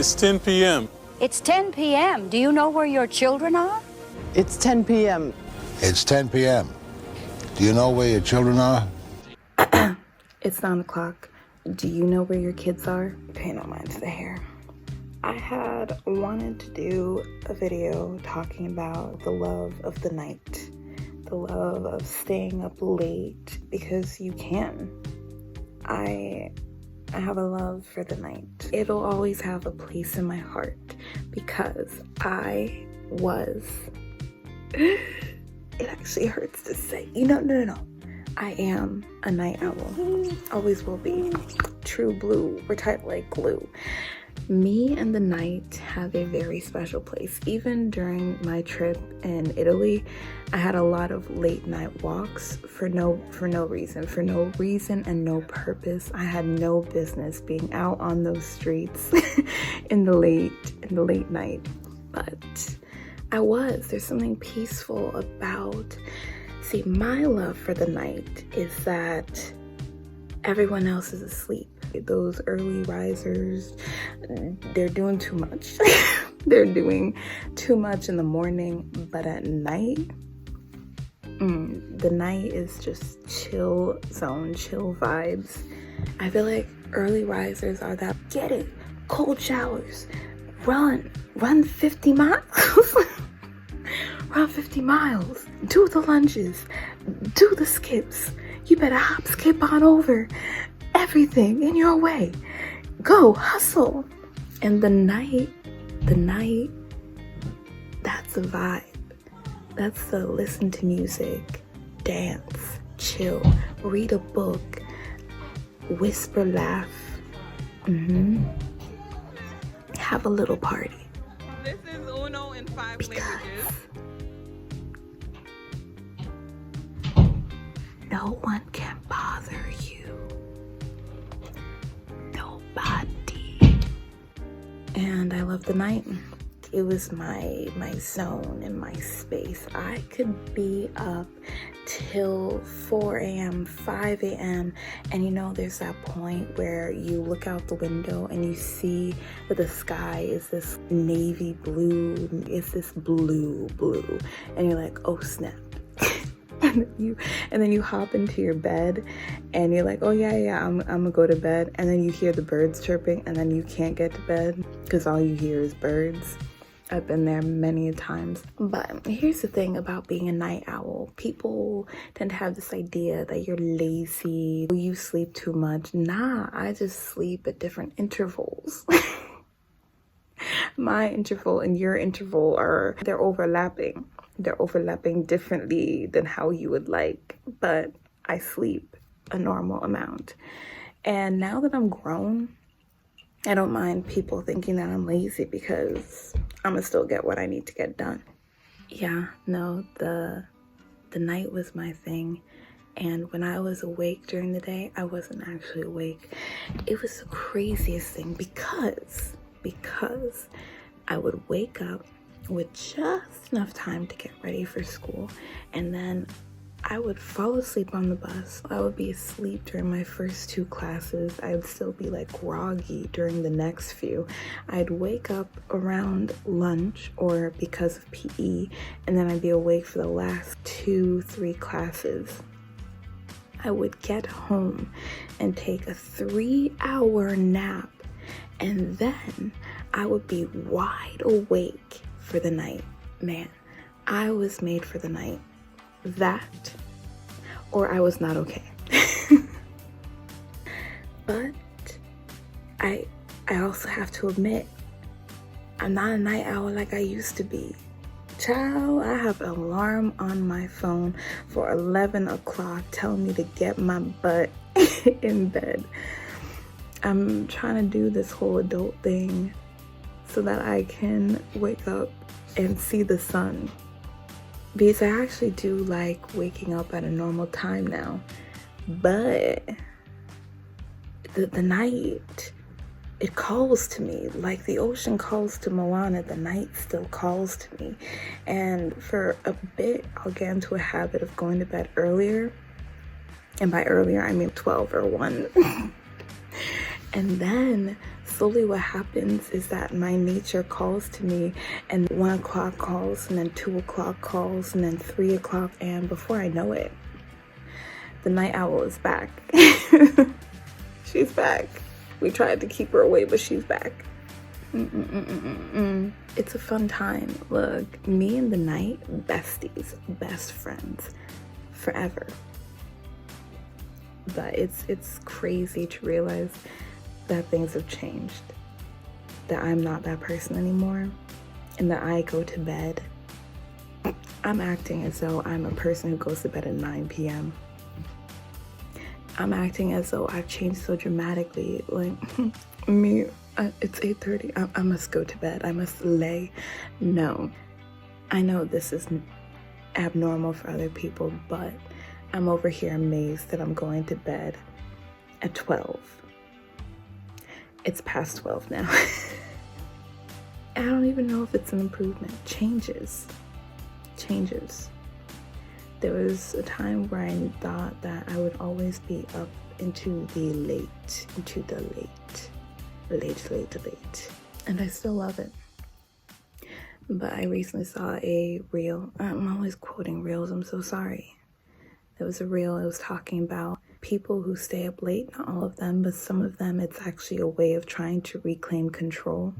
It's 10 p.m. It's 10 p.m. Do you know where your children are? It's 10 p.m. It's 10 p.m. Do you know where your children are? It's 9 o'clock. Do you know where your kids are? Pay no mind to the hair. I had wanted to do a video talking about the love of the night, the love of staying up late because you can. I have a love for the night. It'll always have a place in my heart because I was, it actually hurts to say, no. I am a night owl. Always will be. True blue. We're tight like glue. Me and the night have a very special place. Even during my trip in Italy, I had a lot of late night walks for no reason and no purpose. I had no business being out on those streets in the late night. But there's something peaceful about. See, my love for the night is that everyone else is asleep. Those early risers, they're doing too much. They're doing too much in the morning, but at night, the night is just chill zone, chill vibes. I feel like early risers are that, get it, cold showers, run 50 miles. Run 50 miles, do the lunges, do the skips. You better hop, skip on over everything in your way. Go, hustle. And the night, that's the vibe. That's the listen to music, dance, chill, read a book, whisper, laugh, have a little party. This is Uno in 5 languages. No one can bother you. Nobody. And I love the night. It was my zone and my space. I could be up till 4 a.m., 5 a.m. And there's that point where you look out the window and you see that the sky is this navy blue, it's this blue. And you're like, oh snap. and then you hop into your bed and you're like, oh yeah, I'm gonna go to bed. And then you hear the birds chirping and then you can't get to bed because all you hear is birds. I've been there many times. But here's the thing about being a night owl. People tend to have this idea that you're lazy, you sleep too much. Nah, I just sleep at different intervals. My interval and your interval they're overlapping. They're overlapping differently than how you would like, but I sleep a normal amount. And now that I'm grown, I don't mind people thinking that I'm lazy because I'm gonna still get what I need to get done. Yeah, no, the night was my thing. And when I was awake during the day, I wasn't actually awake. It was the craziest thing because I would wake up with just enough time to get ready for school, and then I would fall asleep on the bus. I would be asleep during my first 2 classes. I would still be like groggy during the next few. I'd wake up around lunch or because of PE, and then I'd be awake for the last 2-3 classes. I would get home and take a 3-hour nap, and then I would be wide awake for the night. Man, I was made for the night. That, or I was not okay. But I also have to admit, I'm not a night owl like I used to be. Child, I have an alarm on my phone for 11 o'clock telling me to get my butt in bed. I'm trying to do this whole adult thing so that I can wake up and see the sun. Because I actually do like waking up at a normal time now. But the night, it calls to me. Like the ocean calls to Moana, the night still calls to me. And for a bit, I'll get into a habit of going to bed earlier. And by earlier, I mean 12 or 1. And then slowly what happens is that my nature calls to me, and 1 o'clock calls, and then 2 o'clock calls, and then 3 o'clock, and before I know it, the night owl is back. She's back. We tried to keep her away, but she's back. It's a fun time. Look, me and the night, besties, best friends, forever. But it's crazy to realize that things have changed, that I'm not that person anymore, and that I go to bed. I'm acting as though I'm a person who goes to bed at 9 p.m. I'm acting as though I've changed so dramatically. Like, me, it's 8:30. I must go to bed. I must lay. No. I know this is abnormal for other people, but I'm over here amazed that I'm going to bed at 12. It's past 12 now. I don't even know if it's an improvement. Changes. There was a time where I thought that I would always be up into the late. And I still love it. But I recently saw a reel. I'm always quoting reels, I'm so sorry. There was a reel, it was talking about people who stay up late, not all of them, but some of them, it's actually a way of trying to reclaim control.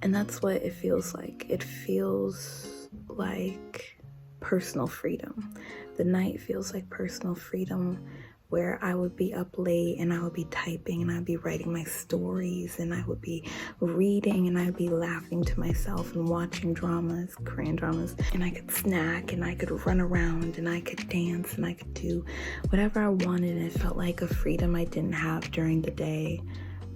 And that's what it feels like. It feels like personal freedom. The night feels like personal freedom, where I would be up late and I would be typing and I'd be writing my stories and I would be reading and I'd be laughing to myself and watching dramas, Korean dramas, and I could snack and I could run around and I could dance and I could do whatever I wanted. And it felt like a freedom I didn't have during the day,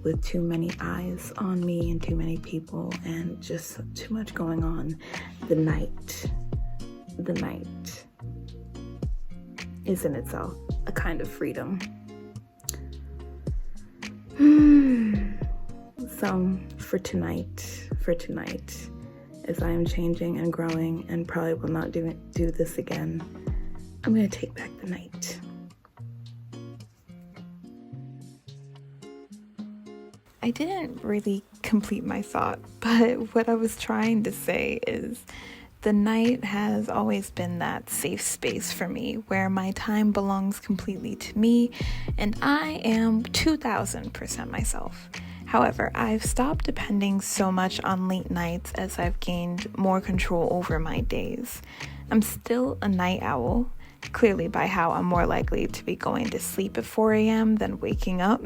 with too many eyes on me and too many people and just too much going on. The night is in itself a kind of freedom. So for tonight, as I am changing and growing and probably will not do this again, I'm gonna take back the night. I didn't really complete my thought, but what I was trying to say is the night has always been that safe space for me where my time belongs completely to me and I am 2000% myself. However, I've stopped depending so much on late nights as I've gained more control over my days. I'm still a night owl, clearly by how I'm more likely to be going to sleep at 4 a.m. than waking up.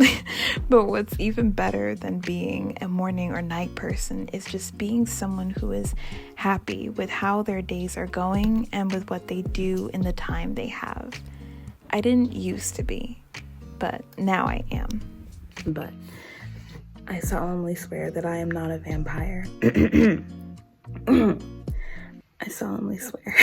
But what's even better than being a morning or night person is just being someone who is happy with how their days are going and with what they do in the time they have. I didn't used to be, but now I am. But I solemnly swear that I am not a vampire. I solemnly swear.